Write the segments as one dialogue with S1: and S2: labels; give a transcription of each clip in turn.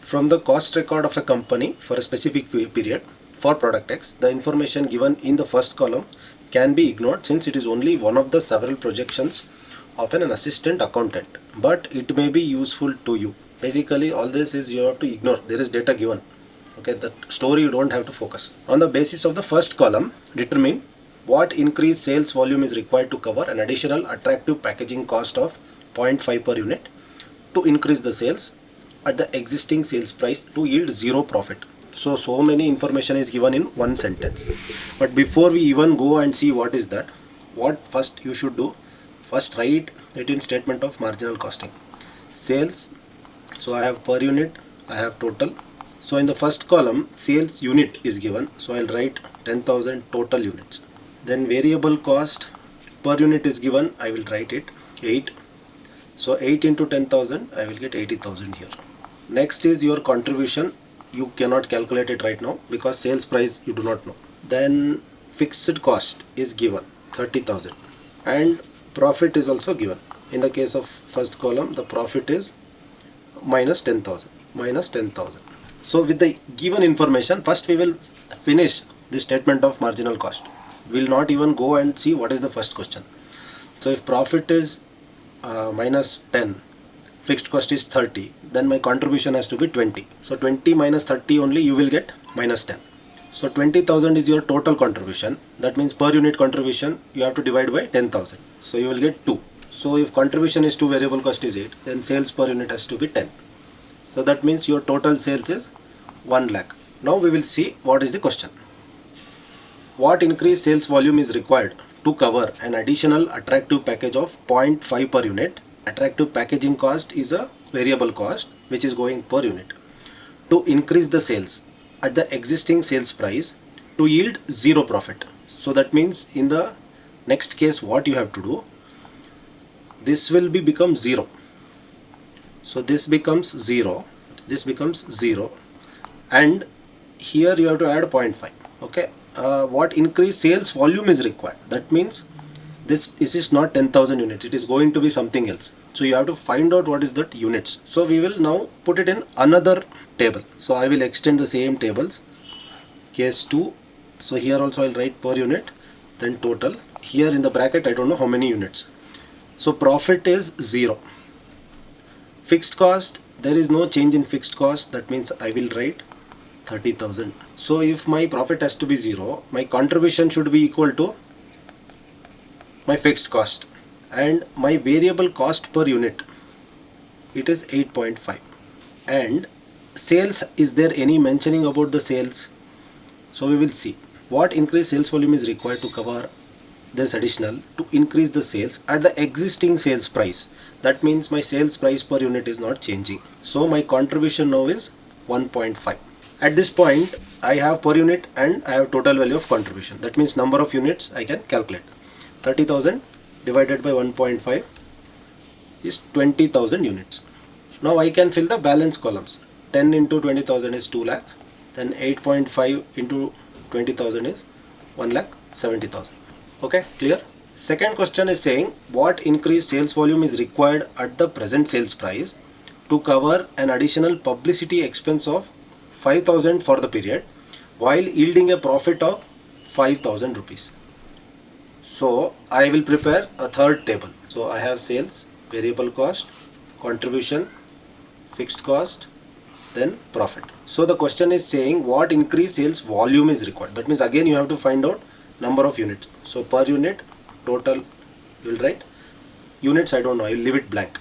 S1: From the cost record of a company for a specific period for product X, the information given in the first column can be ignored since it is only one of the several projections of an assistant accountant, but it may be useful to you. Basically, all this is you have to ignore. There is data given. Okay, the story you don't have to focus. On the basis of the first column, determine what increased sales volume is required to cover an additional attractive packaging cost of 0.5 per unit to increase the sales at the existing sales price to yield zero profit. So many information is given in one sentence. But before we even go and see what is that, what first you should do, first write it in statement of marginal costing. Sales, so I have per unit, I have total. So in the first column, sales unit is given. So I'll write 10,000 total units. Then variable cost per unit is given. I will write it 8. So 8 into 10,000, I will get 80,000 here. Next is your contribution. You cannot calculate it right now because sales price you do not know. Then fixed cost is given 30,000 and profit is also given. In the case of first column, the profit is minus 10,000. So with the given information, first we will finish the statement of marginal cost. We will not even go and see what is the first question. So if profit is minus 10, fixed cost is 30, then my contribution has to be 20. So 20 minus 30 only you will get minus 10. So 20,000 is your total contribution. That means per unit contribution you have to divide by 10,000. So you will get 2. So if contribution is 2, variable cost is 8, then sales per unit has to be 10. So that means your total sales is 1 lakh. Now we will see what is the question. What increased sales volume is required to cover an additional attractive package of 0.5 per unit? Attractive packaging cost is a variable cost which is going per unit to increase the sales at the existing sales price to yield zero profit. So that means in the next case what you have to do, this will become 0. So this becomes 0, this becomes 0, and here you have to add 0.5. Okay, what increased sales volume is required? That means this is not 10,000 units, it is going to be something else. So you have to find out what is that units. So we will now put it in another table. So I will extend the same tables. Case 2. So here also I'll write per unit, then total. Here in the bracket I don't know how many units. So profit is 0. Fixed cost, there is no change in fixed cost. That means I will write 30,000. So if my profit has to be 0, my contribution should be equal to my fixed cost. And my variable cost per unit, it is 8.5. And sales, is there any mentioning about the sales? So we will see what increased sales volume is required to cover this additional to increase the sales at the existing sales price. That means my sales price per unit is not changing. So my contribution now is 1.5. At this point I have per unit and I have total value of contribution. That means number of units I can calculate. 30,000 divided by 1.5 is 20,000 units. Now I can fill the balance columns. 10 into 20,000 is 2 lakh. Then 8.5 into 20,000 is 1 lakh 70,000. Okay, clear? Second question is saying what increased sales volume is required at the present sales price to cover an additional publicity expense of 5,000 for the period while yielding a profit of 5,000 rupees. So I will prepare a third table. So I have sales, variable cost, contribution, fixed cost, then profit. So the question is saying what increased sales volume is required. That means again you have to find out number of units. So per unit, total you will write. Units I don't know, I will leave it blank.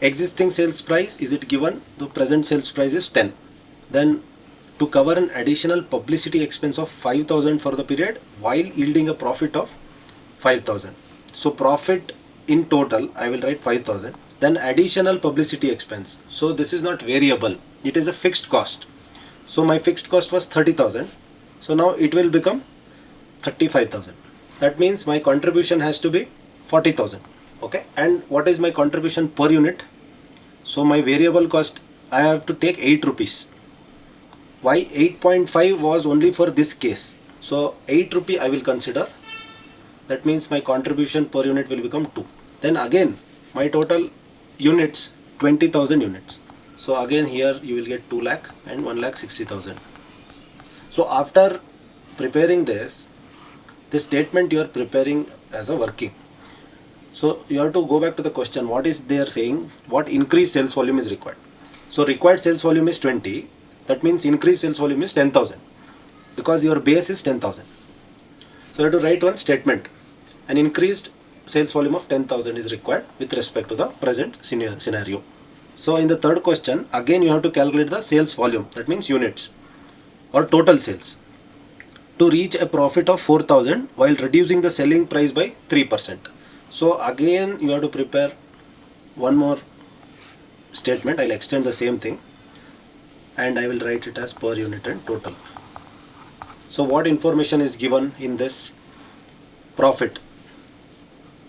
S1: Existing sales price, is it given? The present sales price is 10. Then to cover an additional publicity expense of 5,000 for the period while yielding a profit of 5,000. So profit in total I will write 5,000. Then additional publicity expense. So this is not variable, it is a fixed cost. So my fixed cost was 30,000. So now it will become 35,000. That means my contribution has to be 40,000. Okay, and what is my contribution per unit? So my variable cost I have to take 8 rupees. Why 8.5 was only for this case. So 8 rupee I will consider. That means my contribution per unit will become 2. Then again my total units 20,000 units. So again here you will get 2 lakh and 1,60,000. So after preparing this statement you are preparing as a working. So you have to go back to the question, what is they are saying, what increased sales volume is required. So required sales volume is 20, that means increased sales volume is 10,000 because your base is 10,000. So you have to write one statement, an increased sales volume of 10,000 is required with respect to the present scenario. So in the third question, again you have to calculate the sales volume, that means units or total sales, to reach a profit of 4,000 while reducing the selling price by 3%. So again you have to prepare one more statement. I'll extend the same thing and I will write it as per unit and total. So what information is given in this profit?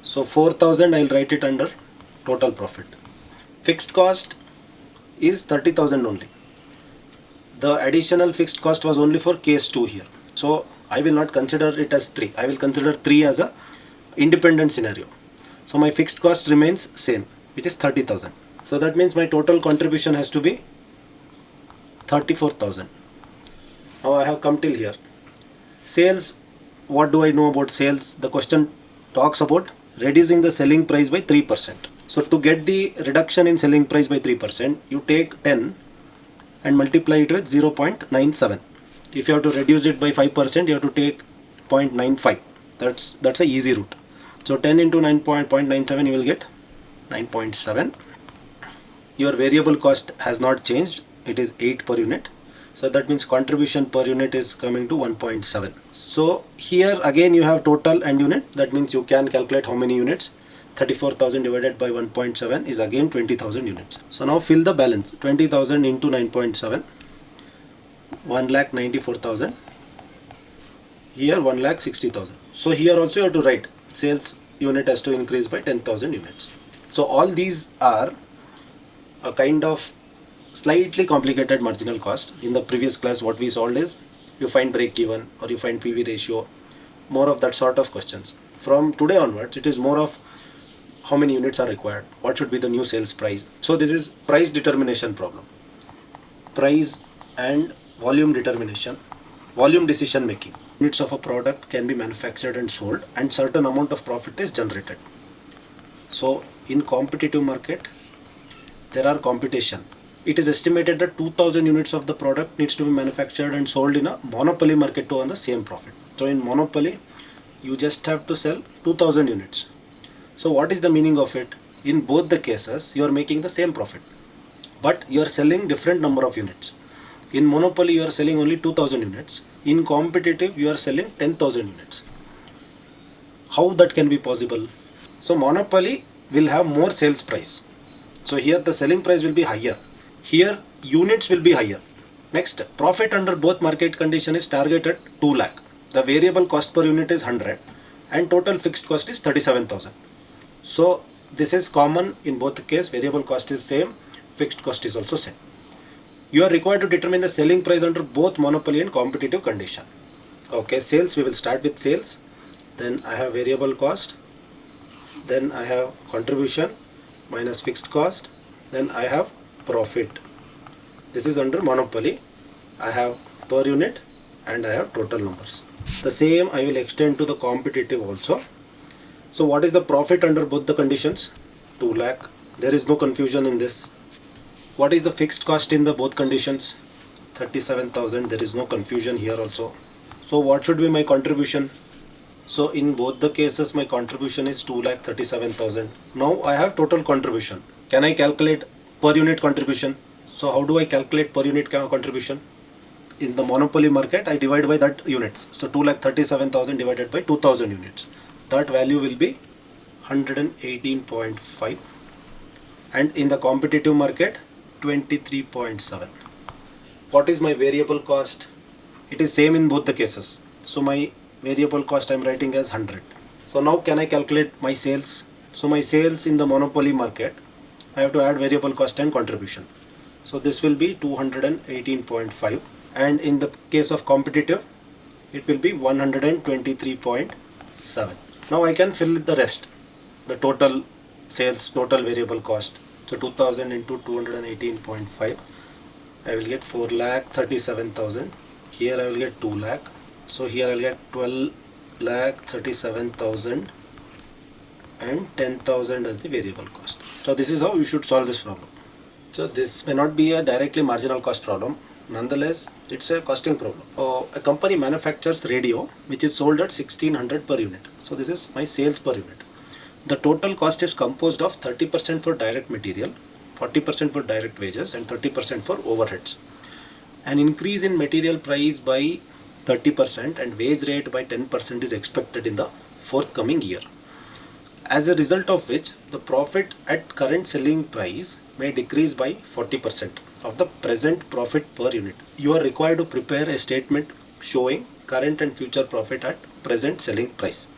S1: So 4,000 I'll write it under total profit. Fixed cost is 30,000 only. The additional fixed cost was only for case 2 here. So I will not consider it as 3. I will consider 3 as a independent scenario. So my fixed cost remains same, which is 30,000. So that means my total contribution has to be 34,000. Now I have come till here. Sales, what do I know about sales? The question talks about reducing the selling price by 3%. So to get the reduction in selling price by 3%, you take 10 and multiply it with 0.97. If you have to reduce it by 5%, you have to take 0.95. That's a easy route. So 10 into 9.97, you will get 9.7. Your variable cost has not changed. It is 8 per unit. So that means contribution per unit is coming to 1.7. So here again you have total and unit. That means you can calculate how many units. 34,000 divided by 1.7 is again 20,000 units. So now fill the balance. 20,000 into 9.7. 1,94,000. Here 1,60,000. So here also you have to write sales unit has to increase by 10,000 units. So all these are a kind of slightly complicated marginal cost. In the previous class what we solved is you find break even or you find PV ratio, more of that sort of questions. From today onwards it is more of how many units are required, what should be the new sales price. So this is price determination problem. Price and volume determination, volume decision making. Units of a product can be manufactured and sold and certain amount of profit is generated. So in competitive market there are competition. It is estimated that 2,000 units of the product needs to be manufactured and sold in a monopoly market to earn the same profit. So in monopoly you just have to sell 2,000 units. So what is the meaning of it? In both the cases you are making the same profit, but you are selling different number of units. In monopoly you are selling only 2,000 units. In competitive you are selling 10,000 units. How that can be possible? So monopoly will have more sales price. So here the selling price will be higher. Here units will be higher. Next, profit under both market condition is targeted 2 lakh. The variable cost per unit is 100 and total fixed cost is 37,000. So this is common in both the case. Variable cost is same, fixed cost is also same. You are required to determine the selling price under both monopoly and competitive condition. Okay, sales, we will start with sales. Then I have variable cost. Then I have contribution minus fixed cost. Then I have profit. This is under monopoly. I have per unit and I have total numbers. The same I will extend to the competitive also. So what is the profit under both the conditions? 2 lakh. There is no confusion in this. What is the fixed cost in the both conditions? 37,000. There is no confusion here also. So what should be my contribution? So in both the cases my contribution is 2,37,000. Now I have total contribution. Can I calculate per unit contribution? So how do I calculate per unit contribution? In the monopoly market I divide by that units. So 2,37,000 divided by 2,000 units. That value will be 118.5. And in the competitive market 23.7. What is my variable cost? It is same in both the cases. So my variable cost I am writing as 100. So now can I calculate my sales? So my sales in the monopoly market, I have to add variable cost and contribution. So this will be 218.5, and in the case of competitive it will be 123.7. Now I can fill the rest, the total sales, total variable cost, So 2000 into 218.5, I will get 4,37,000. Here I will get 2 lakh. So here I will get 12,37,000 and 10,000 as the variable cost. So this is how you should solve this problem. So this may not be a directly marginal cost problem. Nonetheless, it's a costing problem. A company manufactures radio which is sold at 1600 per unit. So this is my sales per unit. The total cost is composed of 30% for direct material, 40% for direct wages and 30% for overheads. An increase in material price by 30% and wage rate by 10% is expected in the forthcoming year. As a result of which, the profit at current selling price may decrease by 40% of the present profit per unit. You are required to prepare a statement showing current and future profit at present selling price.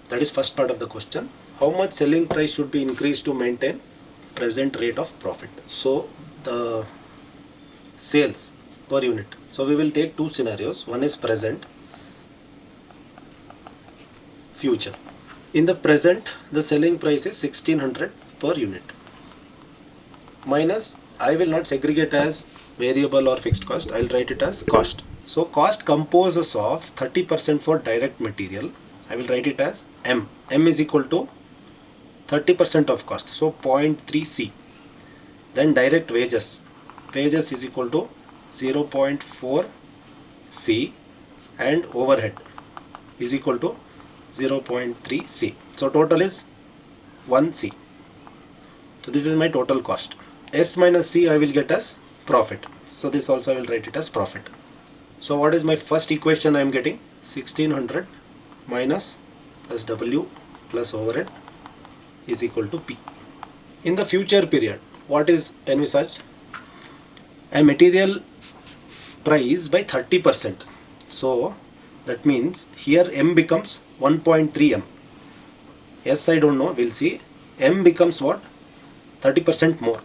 S1: That is first part of the question. How much selling price should be increased to maintain present rate of profit? So the sales per unit. So we will take two scenarios. One is present, future. In the present, the selling price is 1600 per unit. Minus, I will not segregate as variable or fixed cost. I will write it as cost. So cost composes of 30% for direct material. I will write it as M. M is equal to 30% of cost. So 0.3 C. Then direct wages. Wages is equal to 0.4 C and overhead is equal to 0.3 C. So total is 1 C. So this is my total cost. S minus C I will get as profit. So this also I will write it as profit. So what is my first equation I am getting? 1600 minus plus W plus overhead is equal to P. In the future period, what is envisaged? A material price by 30%. So that means here M becomes 1.3 M. S I don't know, we'll see. M becomes what? 30% more.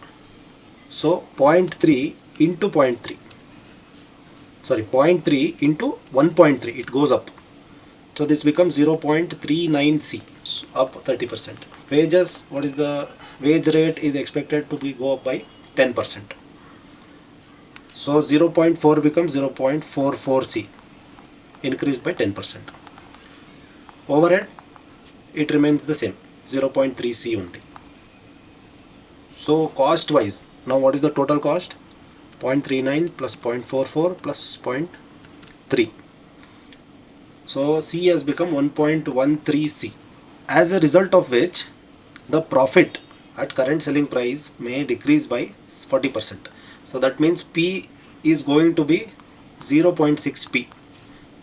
S1: So 0.3 into 0.3. Sorry, 0.3 into 1.3. It goes up. So this becomes 0.39 C. Up 30%. Wages, what is the wage rate is expected to be go up by 10%. So 0.4 becomes 0.44 C. Increased by 10%. Overhead, it remains the same, 0.3 C only. So cost wise, now what is the total cost? 0.39 plus 0.44 plus 0.3. So C has become 1.13 C. As a result of which, the profit at current selling price may decrease by 40%. So that means P is going to be 0.6 P.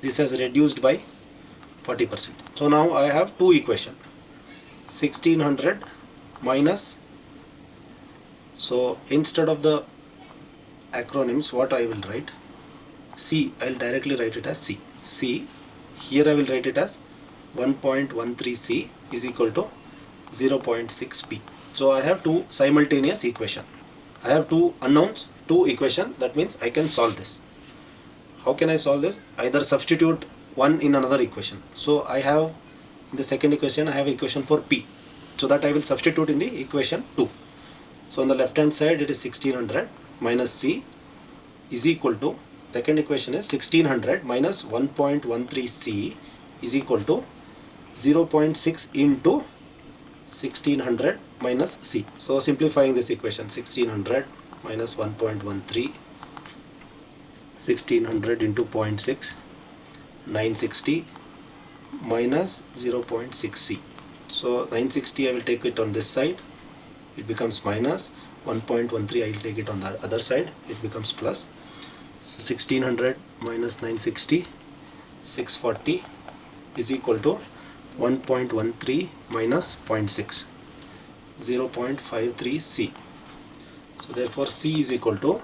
S1: This has reduced by 40%. So now I have two equations. 1600 minus. So instead of the acronyms, what I will write? C, I will directly write it as C. C, here I will write it as 1.13 C is equal to 0.6 P. So I have two simultaneous equation. I have two unknowns, two equation. That means I can solve this. How can I solve this? Either substitute one in another equation. So I have in the second equation I have equation for P. So that I will substitute in the equation 2. So on the left hand side it is 1600 minus C is equal to, second equation is 1600 minus 1.13 C is equal to 0.6 into 1600 minus C. So simplifying this equation, 1600 minus 1.13, 1600 into 0.6, 960 minus 0.6 C. So 960 I will take it on this side, it becomes minus. 1.13 I will take it on the other side, it becomes plus. So 1600 minus 960, 640 is equal to 1.13 minus 0.6, 0.53 C. So therefore C is equal to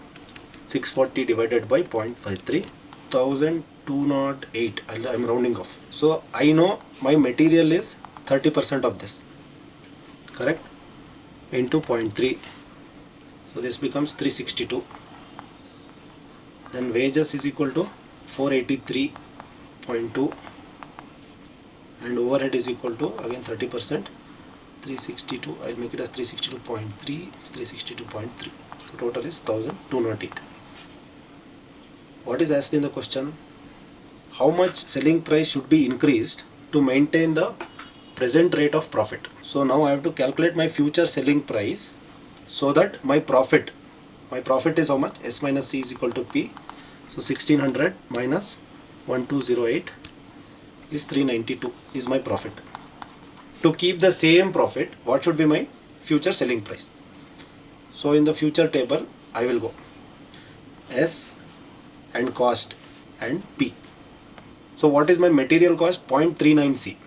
S1: 640 divided by 0.53, 1208. I am rounding off. So I know my material is 30% of this, correct, into 0.3. So this becomes 362. Then wages is equal to 483.2 and overhead is equal to again 30%, 362, I'll make it as 362.3, 362.3. So total is 1208. What is asked in the question? How much selling price should be increased to maintain the present rate of profit? So now I have to calculate my future selling price so that my profit is how much? S minus C is equal to P. So 1600 minus 1208 is 392 is my profit. To keep the same profit, what should be my future selling price? So in the future table, I will go S and cost and P. So what is my material cost? 0.39 C.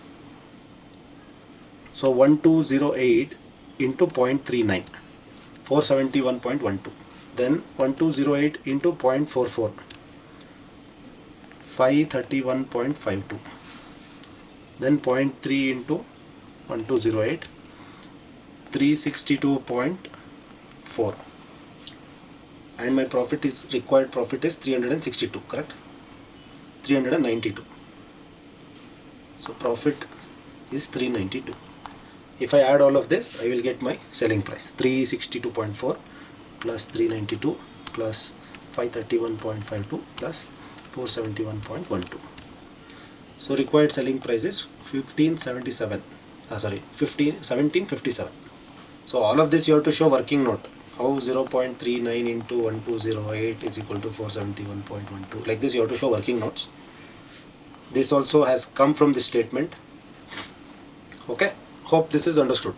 S1: So 1208 into 0.39, 471.12. Then 1208 into 0.44, 531.52. Then 0.3 into 1208, 362.4. And my profit is, required profit is 362, correct? 392. So profit is 392. If I add all of this, I will get my selling price. 362.4 plus 392 plus 531.52 plus 471.12. So required selling price is 1757. So all of this you have to show working note. How 0.39 into 1208 is equal to 471.12. Like this you have to show working notes. This also has come from this statement. Okay. Hope this is understood.